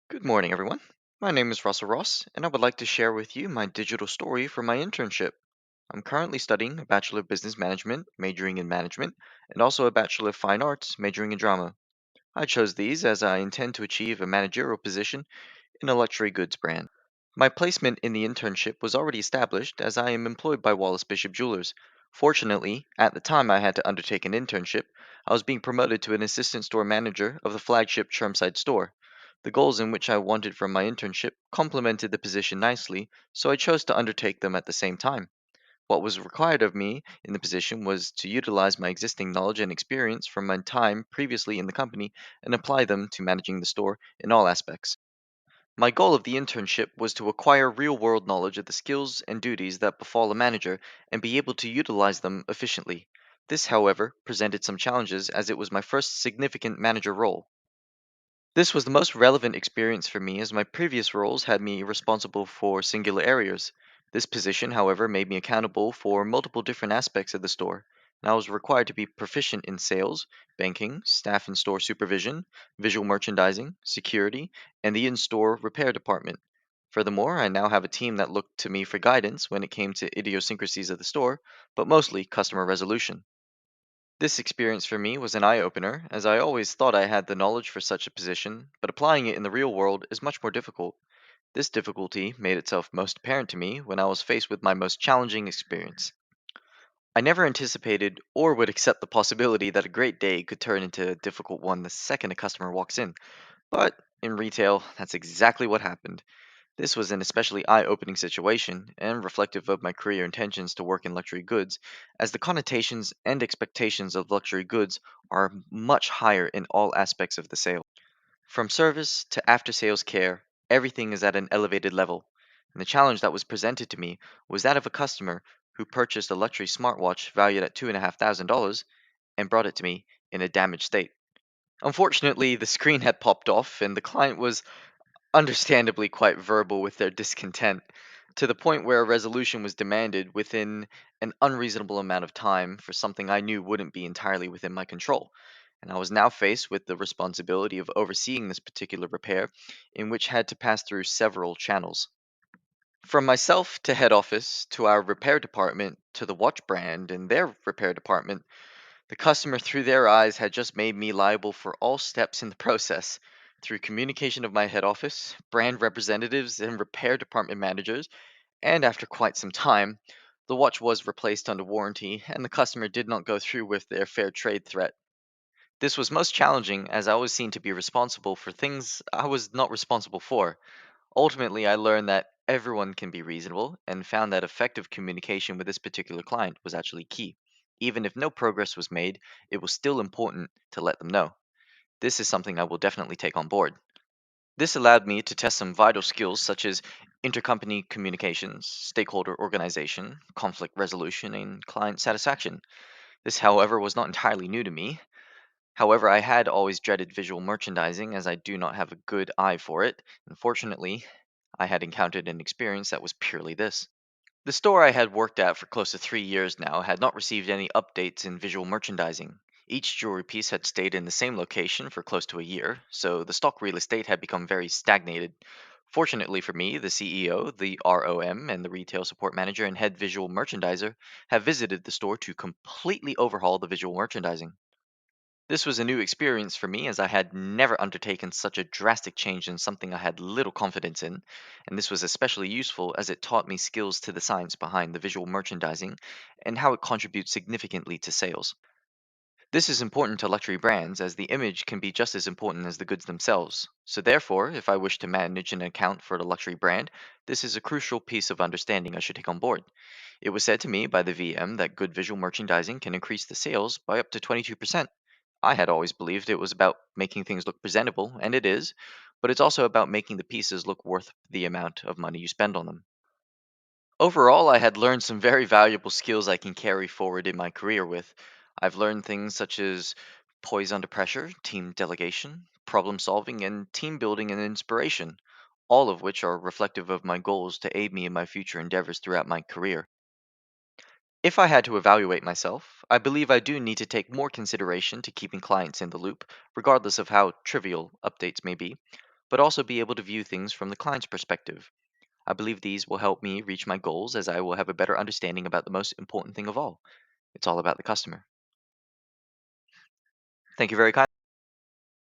Good morning, everyone. My name is Russell Ross, and I would like to share with you my digital story for my internship. I'm currently studying a Bachelor of Business Management, majoring in management, and also a Bachelor of Fine Arts, majoring in drama. I chose these as I intend to achieve a managerial position in a luxury goods brand. My placement in the internship was already established as I am employed by Wallace Bishop Jewelers. Fortunately, at the time I had to undertake an internship, I was being promoted to an assistant store manager of the flagship Chermside store. The goals in which I wanted from my internship complemented the position nicely, so I chose to undertake them at the same time. What was required of me in the position was to utilize my existing knowledge and experience from my time previously in the company and apply them to managing the store in all aspects. My goal of the internship was to acquire real world knowledge of the skills and duties that befall a manager and be able to utilize them efficiently. This, however, presented some challenges as it was my first significant manager role. This was the most relevant experience for me as my previous roles had me responsible for singular areas. This position, however, made me accountable for multiple different aspects of the store, and I was required to be proficient in sales, banking, staff and store supervision, visual merchandising, security, and the in store repair department. Furthermore, I now have a team that looked to me for guidance when it came to idiosyncrasies of the store, but mostly customer resolution. This experience for me was an eye opener, as I always thought I had the knowledge for such a position, but applying it in the real world is much more difficult. This difficulty made itself most apparent to me when I was faced with my most challenging experience. I never anticipated or would accept the possibility that a great day could turn into a difficult one the second a customer walks in, but in retail, that's exactly what happened. This was an especially eye opening situation and reflective of my career intentions to work in luxury goods, as the connotations and expectations of luxury goods are much higher in all aspects of the sale. From service to after sales care, everything is at an elevated level. And the challenge that was presented to me was that of a customer who purchased a luxury smartwatch valued at $2,500 and brought it to me in a damaged state. Unfortunately, the screen had popped off, and the client was understandably quite verbal with their discontent, to the point where a resolution was demanded within an unreasonable amount of time for something I knew wouldn't be entirely within my control. And I was now faced with the responsibility of overseeing this particular repair, in which had to pass through several channels. From myself to head office, to our repair department, to the watch brand and their repair department, the customer, through their eyes, had just made me liable for all steps in the process. Through communication of my head office, brand representatives, and repair department managers, and after quite some time, the watch was replaced under warranty, and the customer did not go through with their fair trade threat. This was most challenging as I was seen to be responsible for things I was not responsible for. Ultimately, I learned that everyone can be reasonable and found that effective communication with this particular client was actually key. Even if no progress was made, it was still important to let them know. This is something I will definitely take on board. This allowed me to test some vital skills such as intercompany communications, stakeholder organization, conflict resolution, and client satisfaction. This, however, was not entirely new to me. However, I had always dreaded visual merchandising as I do not have a good eye for it. Unfortunately, I had encountered an experience that was purely this. The store I had worked at for close to 3 years now had not received any updates in visual merchandising. Each jewelry piece had stayed in the same location for close to a year, so the stock real estate had become very stagnated. Fortunately for me, the CEO, the ROM, and the retail support manager and head visual merchandiser have visited the store to completely overhaul the visual merchandising. This was a new experience for me as I had never undertaken such a drastic change in something I had little confidence in, and this was especially useful as it taught me skills to the science behind the visual merchandising and how it contributes significantly to sales. This is important to luxury brands as the image can be just as important as the goods themselves. So, therefore, if I wish to manage an account for the luxury brand, this is a crucial piece of understanding I should take on board. It was said to me by the VM that good visual merchandising can increase the sales by up to 22%. I had always believed it was about making things look presentable, and it is, but it's also about making the pieces look worth the amount of money you spend on them. Overall, I had learned some very valuable skills I can carry forward in my career with. I've learned things such as poise under pressure, team delegation, problem solving, and team building and inspiration, all of which are reflective of my goals to aid me in my future endeavors throughout my career. If I had to evaluate myself, I believe I do need to take more consideration to keeping clients in the loop, regardless of how trivial updates may be. but also be able to view things from the client's perspective. I believe these will help me reach my goals as I will have a better understanding about the most important thing of all. It's all about the customer. Thank you very kindly.